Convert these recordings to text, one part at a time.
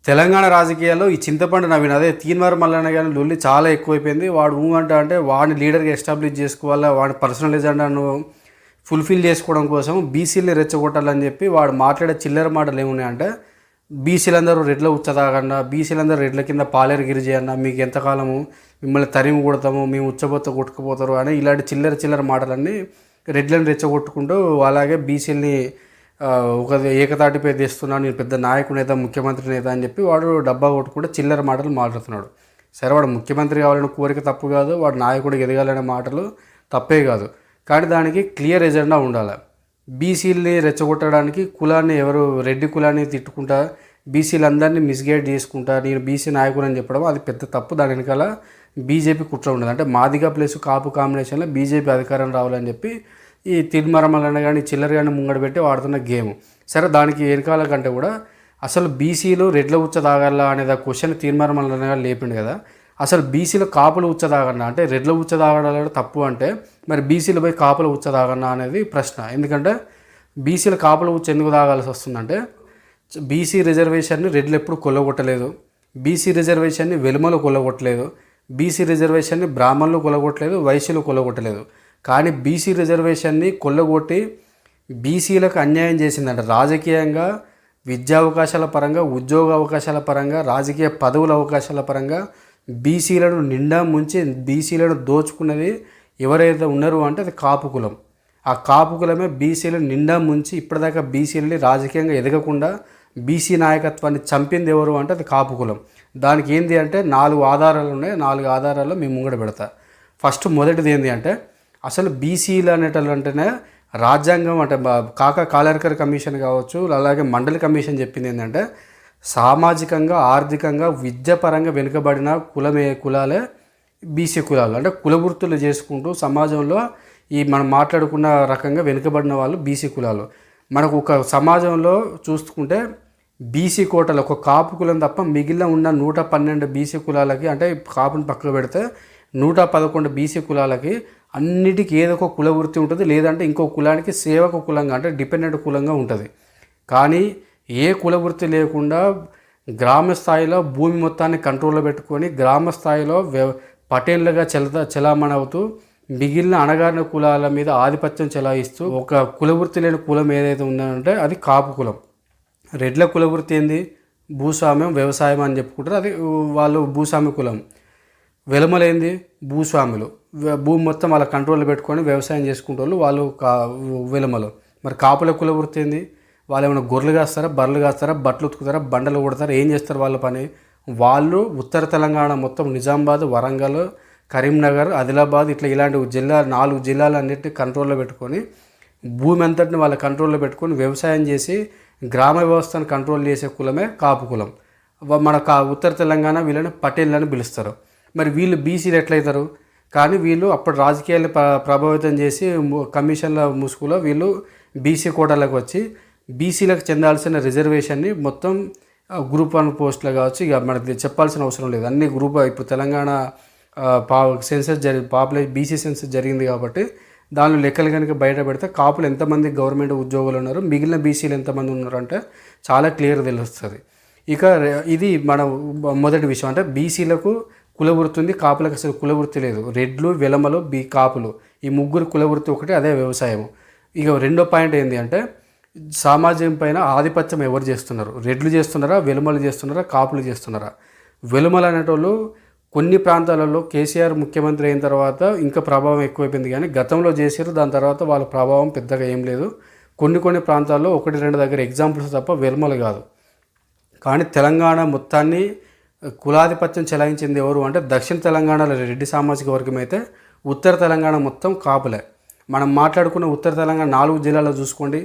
తెలంగాణ రాజకీయాల్లో ఈ చింతపండు నవీన్ అదే తీన్మార్ మల్లన్న గారి లొల్లి చాలా ఎక్కువైపోయింది. వాడు అంటే వాడిని లీడర్గా ఎస్టాబ్లిష్ చేసుకోవాలా, వాడి పర్సనల్ ఎజెండాను ఫుల్ఫిల్ చేసుకోవడం కోసం బీసీలని రెచ్చగొట్టాలని చెప్పి వాడు మాట్లాడే చిల్లర మాటలు ఏమున్నాయంటే, బీసీలందరూ రెడ్ల ఉచ్చదాగన్నా, బీసీలందరూ రెడ్ల కింద పాలేరు గిరి చేయన్నా, మీకు ఎంతకాలము మిమ్మల్ని తరిమి కొడతాము, మేము ఉచ్చబోత కొట్టుకుపోతారు అని ఇలాంటి చిల్లర మాటలన్నీ రెడ్లను రెచ్చగొట్టుకుంటూ అలాగే బీసీలని ఒక ఏకతాటిపై తెస్తున్నాను, నేను పెద్ద నాయకుడు నేత, ముఖ్యమంత్రి నేత అని చెప్పి వాడు డబ్బా కొట్టుకుంటే చిల్లర మాటలు మాట్లాడుతున్నాడు. సరే, వాడు ముఖ్యమంత్రి కావాలనే కోరిక తప్పు కాదు, వాడు నాయకుడికి ఎదగాలనే మాటలు తప్పే కాదు. కానీ దానికి క్లియర్ ఎజెండా ఉండాలి. బీసీలని రెచ్చగొట్టడానికి కులాన్ని ఎవరు రెడ్డి కులాన్ని తిట్టుకుంటా బీసీలందరినీ మిస్గైడ్ చేసుకుంటా నేను బీసీ నాయకుడు అని చెప్పడం అది పెద్ద తప్పు. దాని వెనకాల బీజేపీ కుట్ర ఉండదు. అంటే మాదిగా ప్లస్ కాపు కాంబినేషన్లో బీజేపీ అధికారం రావాలని చెప్పి ఈ తిరుమరమలన్న కానీ చిల్లర కానీ ముంగడ పెట్టి వాడుతున్న గేమ్. సరే, దానికి వెనకాల కంటే కూడా అసలు బీసీలు రెడ్ల ఉచ్చ తాగాల అనేది ఆ క్వశ్చన్ తిరుమరమలన్న కానీ లేపిండు కదా. అసలు బీసీలు కాపులు ఉచ్చ తాగన్నా అంటే రెడ్ల ఉచ్చ తాగడం తప్పు అంటే మరి బీసీలు పోయి కాపుల ఉచ్చ తాగన్నా అనేది ప్రశ్న. ఎందుకంటే బీసీలు కాపుల ఉచ్చ ఎందుకు తాగాల్సి వస్తుందంటే, బీసీ రిజర్వేషన్ని రెడ్లు ఎప్పుడు కొల్లగొట్టలేదు, బీసీ రిజర్వేషన్ని వెలుమలు కొల్లగొట్టలేదు, బీసీ రిజర్వేషన్ని బ్రాహ్మణులు కొల్లగొట్టలేదు, వైశ్యులు కొల్లగొట్టలేదు. కానీ బీసీ రిజర్వేషన్ని కొల్లగొట్టి బీసీలకు అన్యాయం చేసిందంట. రాజకీయంగా, విద్యా అవకాశాల పరంగా, ఉద్యోగ అవకాశాల పరంగా, రాజకీయ పదవుల అవకాశాల పరంగా బీసీలను నిండా ముంచి బీసీలను దోచుకున్నది ఎవరైతే ఉన్నారో అంటే అది కాపు కులం. ఆ కాపు కులమే బీసీలను నిండా ముంచి ఇప్పటిదాకా బీసీలని రాజకీయంగా ఎదగకుండా బీసీ నాయకత్వాన్ని చంపింది ఎవరు అంటే అది కాపు కులం. దానికి ఏంది అంటే 4 ఆధారాలు ఉన్నాయి. 4 ఆధారాల్లో మేము ముంగడ పెడతా. ఫస్ట్ మొదటిది ఏంటి అంటే, అసలు బీసీలు అనేటోళ్ళు అంటేనే రాజ్యాంగం అంటే కాలేర్కర్ కమిషన్ కావచ్చు, అలాగే మండలి కమిషన్ చెప్పింది ఏంటంటే, సామాజికంగా, ఆర్థికంగా, విద్యాపరంగా వెనుకబడిన కులాలే బీసీ కులాలు. అంటే కులవృత్తులు చేసుకుంటూ సమాజంలో ఈ మనం మాట్లాడుకున్న రకంగా వెనుకబడిన వాళ్ళు బీసీ కులాలు. మనకు ఒక సమాజంలో చూసుకుంటే బీసీ కోటలు ఒక కాపు కులం తప్ప మిగిలిన ఉన్న 112 బీసీ కులాలకి, అంటే కాపుని పక్కకు పెడితే 111 బీసీ కులాలకి అన్నిటికీ ఏదో ఒక కుల వృత్తి ఉంటుంది, లేదంటే ఇంకో కులానికి సేవక కులంగా అంటే డిపెండెంట్ కులంగా ఉంటుంది. కానీ ఏ కుల వృత్తి లేకుండా గ్రామ స్థాయిలో భూమి మొత్తాన్ని కంట్రోల్లో పెట్టుకొని గ్రామ స్థాయిలో పటేళ్ళగా చలామణి అవుతూ మిగిలిన అణగారిన కులాల మీద ఆధిపత్యం చెలాయిస్తూ ఒక కుల వృత్తి లేని కులం ఏదైతే ఉందంటే అది కాపు కులం. రెడ్ల కుల వృత్తి ఏంది? భూస్వామ్యం, వ్యవసాయం అని చెప్పుకుంటారు. అది వాళ్ళు భూస్వామి కులం. వెలమలేంది? భూస్వాములు. భూమి మొత్తం వాళ్ళ కంట్రోల్లో పెట్టుకొని వ్యవసాయం చేసుకుంటారు వాళ్ళు వెలమలు. మరి కాపుల కుల వృత్తి ఏంది? వాళ్ళు ఏమైనా గొర్రెలు కాస్తారా, బర్రెలు కాస్తారా, బట్టలు ఉతుకుతారా, బండలు కొడతారా, ఏం చేస్తారు వాళ్ళ పని? వాళ్ళు ఉత్తర తెలంగాణ మొత్తం నిజామాబాద్, వరంగల్, కరీంనగర్, ఆదిలాబాద్ ఇట్లా ఇలాంటి 4 జిల్లాలన్నింటినీ కంట్రోల్లో పెట్టుకొని భూమి అంతటిని వాళ్ళ కంట్రోల్లో పెట్టుకొని వ్యవసాయం చేసి గ్రామ వ్యవస్థను కంట్రోల్ చేసే కులమే కాపు కులం. మన ఉత్తర తెలంగాణ వీళ్ళని పటేళ్ళని పిలుస్తారు. మరి వీళ్ళు బీసీలు ఎట్లయితారు? కానీ వీళ్ళు అప్పుడు రాజకీయాలు ప్రభావితం చేసి కమిషన్ల ముసుగులో వీళ్ళు బీసీ కోటాలకు వచ్చి బీసీలకు చెందాల్సిన రిజర్వేషన్ని మొత్తం గ్రూప్ 1 పోస్టులు కావచ్చు, ఇక మనకి చెప్పాల్సిన అవసరం లేదు. అన్ని ఇప్పుడు తెలంగాణ సెన్సస్ బీసీ సెన్సస్ జరిగింది కాబట్టి దానిలో లెక్కలు కనుక బయట పెడితే కాపులు ఎంతమంది గవర్నమెంట్ ఉద్యోగులు ఉన్నారు, మిగిలిన బీసీలు ఎంతమంది ఉన్నారంటే చాలా క్లియర్ తెలుస్తుంది. ఇక ఇది మన మొదటి విషయం. అంటే బీసీలకు కులవృత్తి ఉంది, కాపులకు అసలు కులవృత్తి లేదు. రెడ్లు, వెలమలు, కాపులు ఈ ముగ్గురు కులవృత్తి ఒకటి, అదే వ్యవసాయం. ఇక రెండో పాయింట్ ఏంటి అంటే, సమాజం పైన ఆధిపత్యం ఎవరు చేస్తున్నారు? రెడ్లు చేస్తున్నారా, వెలుమలు చేస్తున్నారా, కాపులు చేస్తున్నారా? వెలుమలు అనేటోళ్ళు కొన్ని ప్రాంతాలలో కేసీఆర్ ముఖ్యమంత్రి అయిన తర్వాత ఇంకా ప్రభావం ఎక్కువైపోయింది. కానీ గతంలో చేసారు, దాని తర్వాత వాళ్ళ ప్రభావం పెద్దగా ఏం లేదు. కొన్ని ప్రాంతాల్లో 1-2 దగ్గర ఎగ్జాంపుల్స్ తప్ప వెలుమలు కాదు. కానీ తెలంగాణ మొత్తాన్ని కులాధిపత్యం చెలాయించింది ఎవరు అంటే దక్షిణ తెలంగాణలో రెడ్డి సామాజిక వర్గం అయితే, ఉత్తర తెలంగాణ మొత్తం కాపులే. మనం మాట్లాడుకున్న ఉత్తర తెలంగాణ 4 జిల్లాలో చూసుకోండి.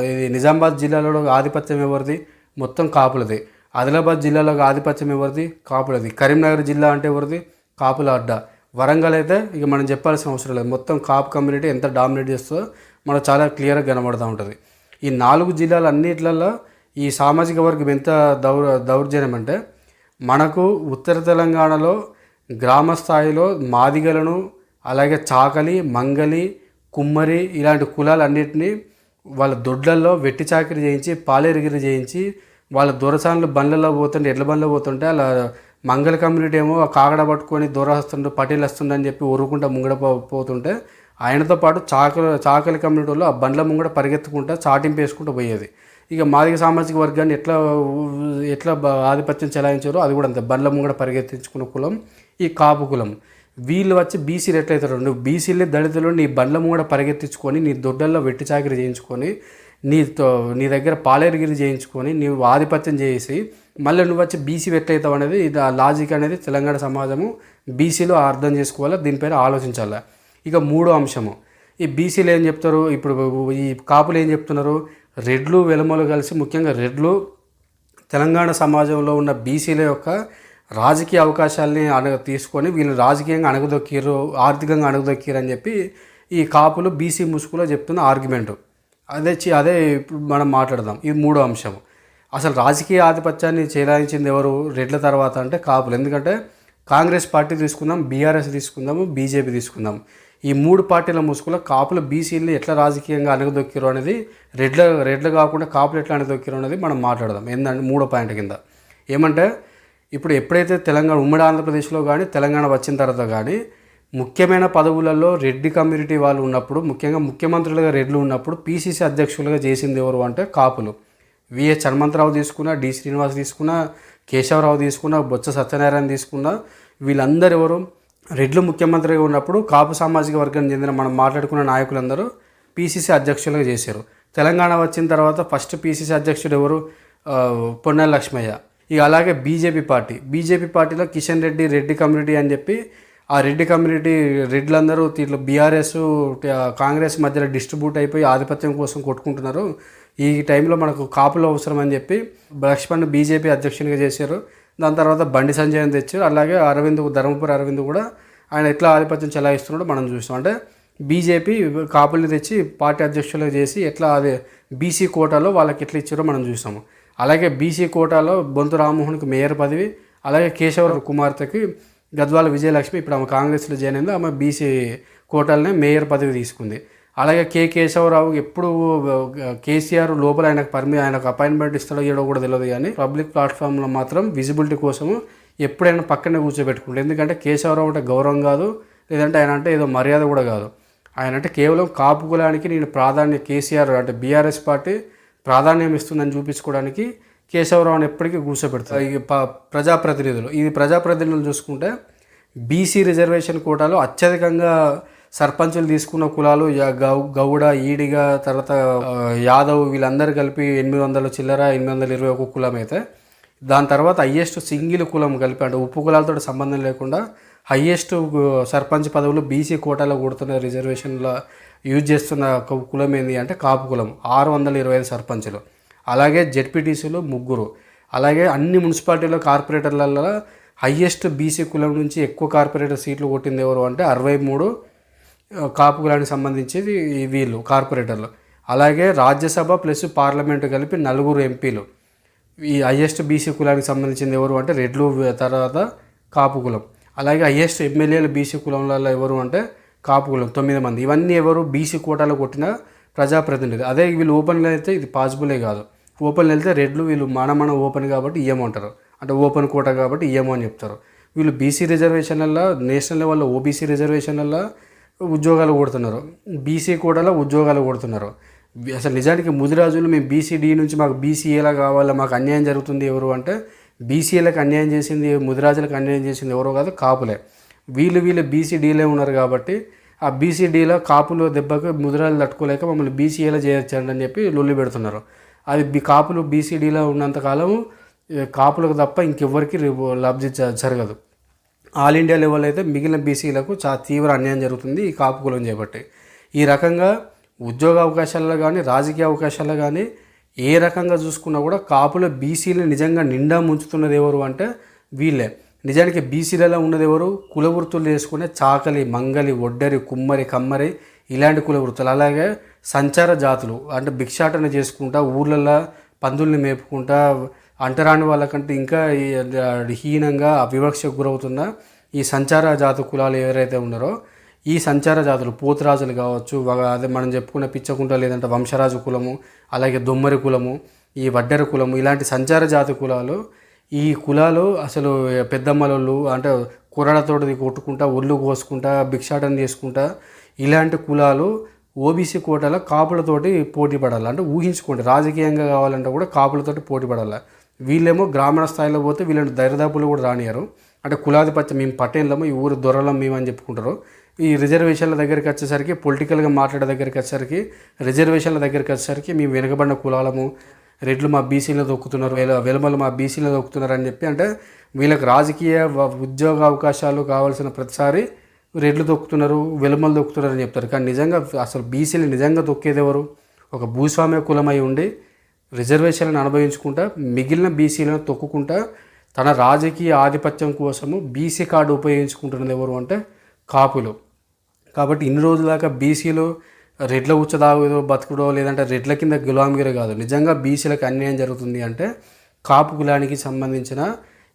ఇది నిజామాబాద్ జిల్లాలో ఆధిపత్యం ఎవరిది? మొత్తం కాపులది. ఆదిలాబాద్ జిల్లాలో ఆధిపత్యం ఎవరిది? కాపులది. కరీంనగర్ జిల్లా అంటే ఎవరిది? కాపుల అడ్డా. వరంగల్ అయితే ఇక మనం చెప్పాల్సిన అవసరం లేదు. మొత్తం కాపు కమ్యూనిటీ ఎంత డామినేట్ చేస్తుందో మనకు చాలా క్లియర్గా కనబడుతూ ఉంటుంది. ఈ 4 జిల్లాలు అన్నిట్లలో ఈ సామాజిక వర్గం ఎంత దౌర్జన్యం అంటే, మనకు ఉత్తర తెలంగాణలో గ్రామ స్థాయిలో మాదిగలను, అలాగే చాకలి, మంగలి, కుమ్మరి ఇలాంటి కులాలన్నింటినీ వాళ్ళ దొడ్లల్లో వెట్టి చాకిరి చేయించి, పాలేరుగిరి చేయించి వాళ్ళ దొరసానులు బండ్లలో పోతుంటే ఎడ్ల బండ్లో పోతుంటే అలా మంగళ కమ్యూనిటీ ఏమో కాగడ పట్టుకొని దొర వస్తుండు పటేల్ వస్తుండని చెప్పి ఉరుకుంటా ముంగడ పోతుంటే ఆయనతో పాటు చాకలి కమ్యూనిటీలో ఆ బండ్ల ముంగడ పరిగెత్తుకుంటా చాటింపు వేసుకుంటూ పోయేది. ఇక మాదిగ సామాజిక వర్గాన్ని ఎట్లా ఆధిపత్యం చెలాయించారో అది కూడా అంతే, బండ్ల ముంగడ పరిగెత్తించుకున్న కులం ఈ కాపు కులం. వీళ్ళు వచ్చి బీసీలు ఎట్లయితారు, నువ్వు బీసీలే దళితులు నీ బండ్ల ముంగడ పరిగెత్తించుకొని నీ దొడ్డల్లో వెట్టి చాకిరి చేయించుకొని నీ దగ్గర పాలేరుగిరి చేయించుకొని నీవు ఆధిపత్యం చేసి మళ్ళీ నువ్వు వచ్చి బీసీ ఎట్లయితావు అనేది ఇది ఆ లాజిక్ అనేది తెలంగాణ సమాజము బీసీలో అర్థం చేసుకోవాలి, దీనిపైన ఆలోచించాలి. ఇక మూడో అంశము, ఈ బీసీలు ఏం చెప్తారు, ఇప్పుడు ఈ కాపులు ఏం చెప్తున్నారు, రెడ్లు వెలమలు కలిసి ముఖ్యంగా రెడ్లు తెలంగాణ సమాజంలో ఉన్న బీసీల యొక్క రాజకీయ అవకాశాలని తీసుకొని వీళ్ళు రాజకీయంగా అణగదొక్కిరు, ఆర్థికంగా అణగదొక్కిరు అని చెప్పి ఈ కాపులు బీసీ ముసుగులో చెప్తున్న ఆర్గ్యుమెంటు. అదే ఇప్పుడు మనం మాట్లాడదాం. ఇది మూడో అంశం. అసలు రాజకీయ ఆధిపత్యాన్ని చెలాయించింది ఎవరు రెడ్ల తర్వాత అంటే కాపులు. ఎందుకంటే కాంగ్రెస్ పార్టీ తీసుకుందాం, బీఆర్ఎస్ తీసుకుందాము, బీజేపీ తీసుకుందాం, ఈ మూడు పార్టీల ముసుగులో కాపులు బీసీలని ఎట్లా రాజకీయంగా అణగదొక్కిరు అనేది రెడ్లు కాకుండా కాపులు ఎట్లా అణగదొక్కిరు అనేది మనం మాట్లాడదాం. ఏంటంటే మూడో పాయింట్ కింద ఏమంటే ఇప్పుడు ఎప్పుడైతే తెలంగాణ ఉమ్మడి ఆంధ్రప్రదేశ్లో కానీ తెలంగాణ వచ్చిన తర్వాత కానీ ముఖ్యమైన పదవులలో రెడ్డి కమ్యూనిటీ వాళ్ళు ఉన్నప్పుడు, ముఖ్యంగా ముఖ్యమంత్రులుగా రెడ్లు ఉన్నప్పుడు పీసీసీ అధ్యక్షులుగా చేసింది ఎవరు అంటే కాపులు. విఎస్ హనుమంతరావు తీసుకున్నా, డి శ్రీనివాస్ తీసుకున్నా, కేశవరావు తీసుకున్నా, బొత్స సత్యనారాయణ తీసుకున్నా, వీళ్ళందరూ ఎవరు రెడ్లు ముఖ్యమంత్రిగా ఉన్నప్పుడు కాపు సామాజిక వర్గానికి చెందిన మనం మాట్లాడుకున్న నాయకులందరూ పీసీసీ అధ్యక్షులుగా చేశారు. తెలంగాణ వచ్చిన తర్వాత ఫస్ట్ పీసీసీ అధ్యక్షుడు ఎవరు, పొన్నాల లక్ష్మయ్య. ఇక అలాగే బీజేపీ పార్టీలో కిషన్ రెడ్డి రెడ్డి కమ్యూనిటీ అని చెప్పి ఆ రెడ్డి కమ్యూనిటీ రెడ్లందరూ ఇట్లా బీఆర్ఎస్ కాంగ్రెస్ మధ్యలో డిస్ట్రిబ్యూట్ అయిపోయి ఆధిపత్యం కోసం కొట్టుకుంటున్నారు, ఈ టైంలో మనకు కాపులు అవసరం అని చెప్పి లక్ష్మణ్ బీజేపీ అధ్యక్షునిగా చేశారు. దాని తర్వాత బండి సంజయ్ని తెచ్చారు. అలాగే ధర్మపురి అరవింద్ కూడా ఆయన ఎట్లా ఆధిపత్యం చెలాయిస్తున్నాడో మనం చూస్తాం. అంటే బీజేపీ కాపుల్ని తెచ్చి పార్టీ అధ్యక్షులుగా చేసి ఎట్లా అదే బీసీ కోటాలో వాళ్ళకి ఎట్లా ఇచ్చారో మనం చూసాము. అలాగే బీసీ కోటాలో బొంతు రామ్మోహన్కి మేయర్ పదవి, అలాగే కేశవరావు కుమార్తెకి గద్వాల విజయలక్ష్మి, ఇప్పుడు ఆమె కాంగ్రెస్లో జాయిన్ అయింది, ఆమె బీసీ కోటాలనే మేయర్ పదవి తీసుకుంది. అలాగే కేశవరావు ఎప్పుడు కేసీఆర్ లోపల ఆయనకు అపాయింట్మెంట్ ఇస్తాడో ఏడో కూడా తెలియదు, కానీ పబ్లిక్ ప్లాట్ఫామ్లో మాత్రం విజిబిలిటీ కోసము ఎప్పుడైనా పక్కనే కూర్చోబెట్టుకుంటాడు. ఎందుకంటే కేశవరావు అంటే గౌరవం కాదు, లేదంటే ఆయన అంటే ఏదో మర్యాద కూడా కాదు. ఆయన అంటే కేవలం కాపు కులానికి నేను కేసీఆర్ అంటే బీఆర్ఎస్ పార్టీ ప్రాధాన్యం ఇస్తుందని చూపించుకోవడానికి కేశవరావుని ఎప్పటికీ కూర్చోబెడతారు. ఈ ప్రజాప్రతినిధులు చూసుకుంటే బీసీ రిజర్వేషన్ కోటాలో అత్యధికంగా సర్పంచులు తీసుకున్న కులాలు గౌడ, ఈడిగ, తర్వాత యాదవ్, వీళ్ళందరూ కలిపి 821 కులం అయితే, దాని తర్వాత హయ్యెస్ట్ సింగిల్ కులం కలిపి అంటే ఉప్పు కులాలతో సంబంధం లేకుండా హయ్యెస్ట్ సర్పంచ్ పదవులు బీసీ కోటాలో కొడుతున్న రిజర్వేషన్లో యూజ్ చేస్తున్న కులం ఏంటి అంటే కాపు కులం, 625 సర్పంచులు. అలాగే జెడ్పీటీసీలు 3, అలాగే అన్ని మున్సిపాలిటీలో కార్పొరేటర్లలో హయ్యెస్ట్ బీసీ కులం నుంచి ఎక్కువ కార్పొరేటర్ సీట్లు కొట్టింది ఎవరు అంటే 63 కాపు కులానికి సంబంధించి వీళ్ళు కార్పొరేటర్లు. అలాగే రాజ్యసభ ప్లస్ పార్లమెంటు కలిపి 4 ఎంపీలు ఈ హయ్యెస్ట్ బీసీ కులానికి సంబంధించింది ఎవరు అంటే రెడ్లు, తర్వాత కాపు కులం. అలాగే హయ్యెస్ట్ ఎమ్మెల్యేలు బీసీ కులంలో ఎవరు అంటే కాపు కులం 9 మంది. ఇవన్నీ ఎవరు బీసీ కోటాలో కొట్టిన ప్రజాప్రతినిధి. అదే వీళ్ళు ఓపెన్లో అయితే ఇది పాసిబులే కాదు. ఓపెన్లో వెళ్తే రెడ్లు వీళ్ళు మన ఓపెన్ కాబట్టి ఇయ్యమంటారు, అంటే ఓపెన్ కోట కాబట్టి ఇయ్యము అని చెప్తారు. వీళ్ళు బీసీ రిజర్వేషన్లలో నేషనల్ లెవెల్లో ఓబీసీ రిజర్వేషన్లలో ఉద్యోగాలు కొడుతున్నారు, బీసీ కోటాలో ఉద్యోగాలు కొడుతున్నారు. అసలు నిజానికి ముదిరాజులు మేము బీసీడీ నుంచి మాకు బీసీఏలా కావాలా, మాకు అన్యాయం జరుగుతుంది ఎవరు అంటే బీసీఏలకు అన్యాయం చేసింది, ముదిరాజులకు అన్యాయం చేసింది ఎవరో కాదు కాపులే. వీళ్ళు బీసీడీలే ఉన్నారు కాబట్టి ఆ బీసీడీలో కాపులు దెబ్బకు ముదిరాజులు తట్టుకోలేక మమ్మల్ని బీసీఏలో చేయొచ్చండి అని చెప్పి లొల్లి పెడుతున్నారు. అది కాపులు బీసీడీలో ఉన్నంతకాలం కాపులకు తప్ప ఇంకెవ్వరికి లబ్ధి జరగదు. ఆల్ ఇండియా లెవెల్ అయితే మిగిలిన బీసీలకు చాలా తీవ్ర అన్యాయం జరుగుతుంది ఈ కాపు కులం చేపట్టి. ఈ రకంగా ఉద్యోగ అవకాశాల్లో కానీ రాజకీయ అవకాశాల్లో కానీ ఏ రకంగా చూసుకున్నా కూడా కాపుల బీసీలు నిజంగా నిండా ముంచుతున్నది ఎవరు అంటే వీళ్ళే. నిజానికి బీసీలలో ఉన్నది ఎవరు, కుల వృత్తులు చేసుకునే చాకలి, మంగలి, ఒడ్డరి, కుమ్మరి, కమ్మరి ఇలాంటి కుల వృత్తులు. అలాగే సంచార జాతులు అంటే భిక్షాటన చేసుకుంటా ఊర్లలో పందుల్ని మేపుకుంటా అంటరాని వాళ్ళకంటే ఇంకా హీనంగా వివక్షకు గురవుతున్న ఈ సంచార జాతి కులాలు ఎవరైతే ఉన్నారో ఈ సంచార జాతులు పోతురాజులు కావచ్చు, అదే మనం చెప్పుకున్న పిచ్చకుంట లేదంటే వంశరాజు కులము, అలాగే దొమ్మరి కులము, ఈ వడ్డెర కులము ఇలాంటి సంచార జాతి కులాలు, ఈ కులాలు అసలు పెద్దమ్మలోళ్ళు అంటే కుర్రలతోటి కొట్టుకుంటా ఒళ్ళు కోసుకుంటా భిక్షాటన చేసుకుంటా ఇలాంటి కులాలు ఓబీసీ కోటాల కాపులతోటి పోటీ పడాలి. అంటే ఊహించుకోండి, రాజకీయంగా కావాలంటే కూడా కాపులతోటి పోటీ పడాలి. వీళ్ళేమో గ్రామీణ స్థాయిలో పోతే వీళ్ళని దరిదాపులు కూడా రానియరు. అంటే కులాధిపత్యం మేము పట్టేళ్ళము, ఈ ఊరు దొరలం మేము అని చెప్పుకుంటారు. ఈ రిజర్వేషన్ల దగ్గరికి వచ్చేసరికి, పొలిటికల్గా మాట్లాడే దగ్గరికి వచ్చేసరికి, రిజర్వేషన్ల దగ్గరికి వచ్చేసరికి మేము వెనుకబడిన కులాలము, రెడ్లు మా బీసీలో దొక్కుతున్నారు, వెలమలు మా బీసీలో దొక్కుతున్నారు అని చెప్పి, అంటే వీళ్ళకి రాజకీయ ఉద్యోగ అవకాశాలు కావాల్సిన ప్రతిసారి రెడ్లు దొక్కుతున్నారు, వెలమలు దొక్కుతున్నారు అని చెప్తారు. కానీ నిజంగా అసలు బీసీలు నిజంగా దొక్కేది ఎవరు? ఒక భూస్వామ్య కులమై ఉండి రిజర్వేషన్లను అనుభవించుకుంటా మిగిలిన బీసీలను తొక్కుకుంటా తన రాజకీయ ఆధిపత్యం కోసము బీసీ కార్డు ఉపయోగించుకుంటున్నది ఎవరు అంటే కాపులు. కాబట్టి ఇన్ని రోజుల దాకా బీసీలు రెడ్ల ఉచ్చదాగుదో బతుకుడో లేదంటే రెడ్ల కింద గులాంగిరి కాదు, నిజంగా బీసీలకు అన్యాయం జరుగుతుంది అంటే కాపు కులానికి సంబంధించిన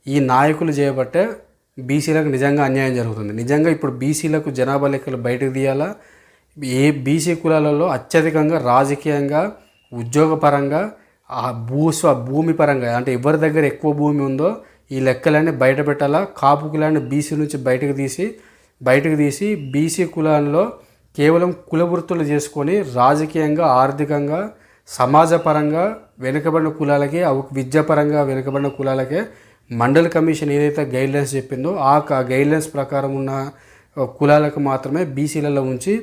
ఈ నాయకులు చేయబట్టే బీసీలకు నిజంగా అన్యాయం జరుగుతుంది. నిజంగా ఇప్పుడు బీసీలకు జనాభా లెక్కలు బయటకు తీయాలా, ఏ బీసీ కులాలలో అత్యధికంగా రాజకీయంగా ఉద్యోగపరంగా భూమి పరంగా అంటే ఎవరి దగ్గర ఎక్కువ భూమి ఉందో ఈ లెక్కలన్నీ బయట పెట్టాలా. కాపు కులాన్ని బీసీ నుంచి బయటకు తీసి బీసీ కులాల్లో కేవలం కుల వృత్తులు చేసుకొని రాజకీయంగా ఆర్థికంగా సమాజపరంగా వెనుకబడిన కులాలకే విద్యాపరంగా వెనుకబడిన కులాలకే మండలి కమిషన్ ఏదైతే గైడ్లైన్స్ చెప్పిందో ఆ గైడ్లైన్స్ ప్రకారం ఉన్న కులాలకు మాత్రమే బీసీలలో ఉంచి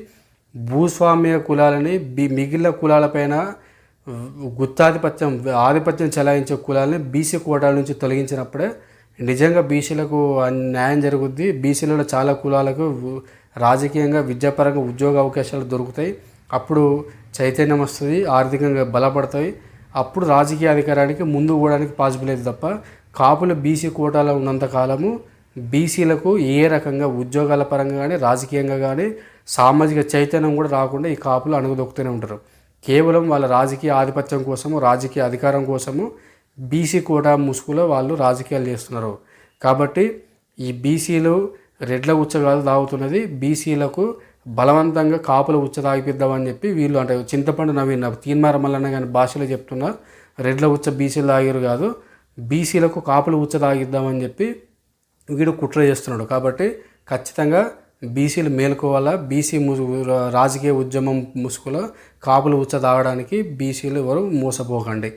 భూస్వామ్య కులాలని మిగిలిన కులాలపైన ఆధిపత్యం చెలాయించే కులాలని బీసీ కోటాల నుంచి తొలగించినప్పుడే నిజంగా బీసీలకు న్యాయం జరుగుద్ది. బీసీలలో చాలా కులాలకు రాజకీయంగా విద్యాపరంగా ఉద్యోగ అవకాశాలు దొరుకుతాయి. అప్పుడు చైతన్యం వస్తుంది, ఆర్థికంగా బలపడతాయి. అప్పుడు రాజకీయ అధికారానికి ముందు పోవడానికి పాసిబుల్ అయితే తప్ప కాపులు బీసీ కోటాలో ఉన్నంత కాలము బీసీలకు ఏ రకంగా ఉద్యోగాల పరంగా కానీ రాజకీయంగా కానీ సామాజిక చైతన్యం కూడా రాకుండా ఈ కాపులు అణుగుదొక్కుతూనే ఉంటారు. కేవలం వాళ్ళ రాజకీయ ఆధిపత్యం కోసము రాజకీయ అధికారం కోసము బీసీ కోటా ముసుగులో వాళ్ళు రాజకీయాలు చేస్తున్నారు. కాబట్టి ఈ బీసీలు రెడ్ల ఉచ్చ కాదు తాగుతున్నది, బీసీలకు బలవంతంగా కాపుల ఉచ్చ తాగిపిద్దామని చెప్పి వీళ్ళు అంటే చింతపండు నవీన్ తీన్మార మల్లన్న కానీ భాషలో చెప్తున్నా రెడ్ల ఉచ్చ బీసీలు తాగిరు కాదు, బీసీలకు కాపుల ఉచ్చ తాగిద్దామని చెప్పి వీడు కుట్ర చేస్తున్నాడు. కాబట్టి ఖచ్చితంగా బీసీలు మేలుకోవాలా. బీసీ రాజకీయ ఉద్యమం ముసుగులో కాపులు ఉచ్చ తాగడానికి బీసీలు ఎవరు మోసపోకండి.